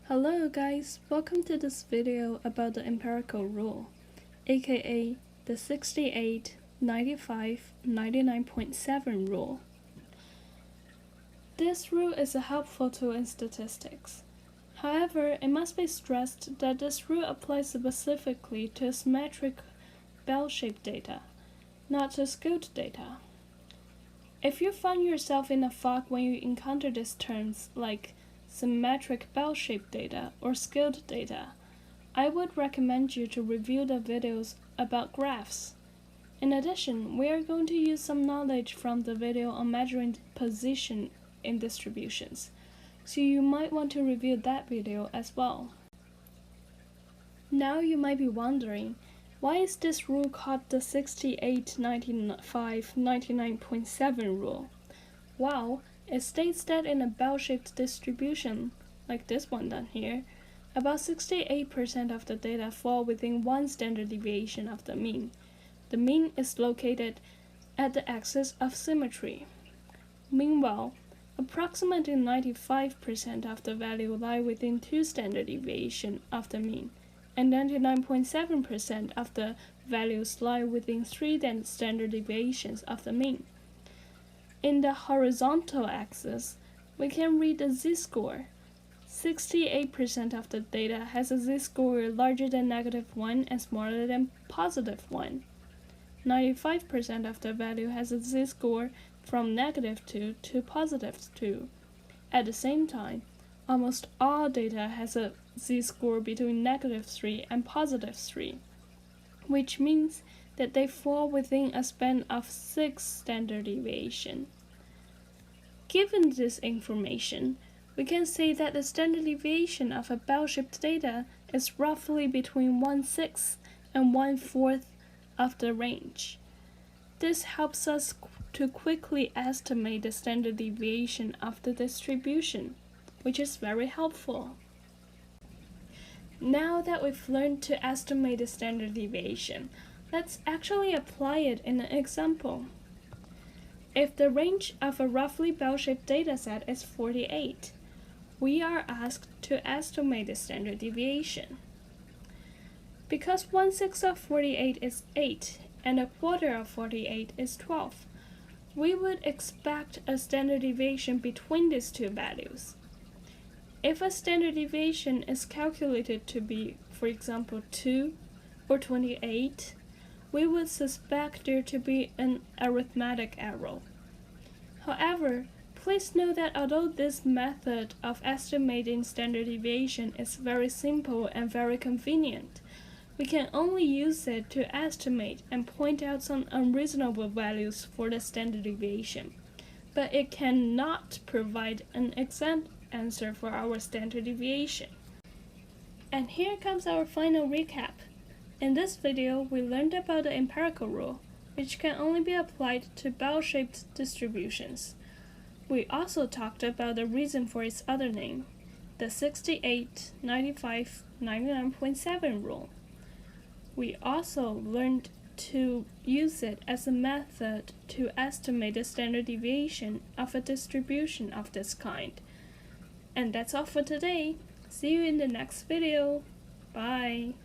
Hello guys, welcome to this video about the empirical rule, aka the 68, 95, 99.7 rule. This rule is a helpful tool in statistics. However, it must be stressed that this rule applies specifically to symmetric bell-shaped data, not to skewed data. If you find yourself in a fog when you encounter these terms like symmetric bell-shaped data or skewed data, I would recommend you to review the videos about graphs. In addition, we are going to use some knowledge from the video on measuring position in distributions, so you might want to review that video as well. Now you might be wondering, why is this rule called the 68, 95, 99.7 rule? Well, it states that in a bell-shaped distribution, like this one down here, about 68% of the data fall within one standard deviation of the mean. The mean is located at the axis of symmetry. Meanwhile, approximately 95% of the value lie within two standard deviations of the mean, and 99.7% of the values lie within three standard deviations of the mean. In the horizontal axis, we can read the z-score. 68% of the data has a z-score larger than -1 and smaller than +1. 95% of the value has a z-score from -2 to +2. At the same time, almost all data has a z-score between -3 and +3, which means that they fall within a span of 6 standard deviations. Given this information, we can say that the standard deviation of a bell-shaped data is roughly between 1/6 and 1/4 of the range. This helps us to quickly estimate the standard deviation of the distribution, which is very helpful. Now that we've learned to estimate the standard deviation, let's actually apply it in an example. If the range of a roughly bell-shaped dataset is 48, we are asked to estimate the standard deviation. Because 1/6 of 48 is 8 and 1/4 of 48 is 12, we would expect a standard deviation between these two values. If a standard deviation is calculated to be, for example, 2 or 28, we would suspect there to be an arithmetic error. However, please note that although this method of estimating standard deviation is very simple and very convenient, we can only use it to estimate and point out some unreasonable values for the standard deviation, but it cannot provide an exact answer for our standard deviation. And here comes our final recap. In this video, we learned about the empirical rule, which can only be applied to bell-shaped distributions. We also talked about the reason for its other name, the 68, 95, 99.7 rule. We also learned to use it as a method to estimate the standard deviation of a distribution of this kind. And that's all for today. See you in the next video. Bye.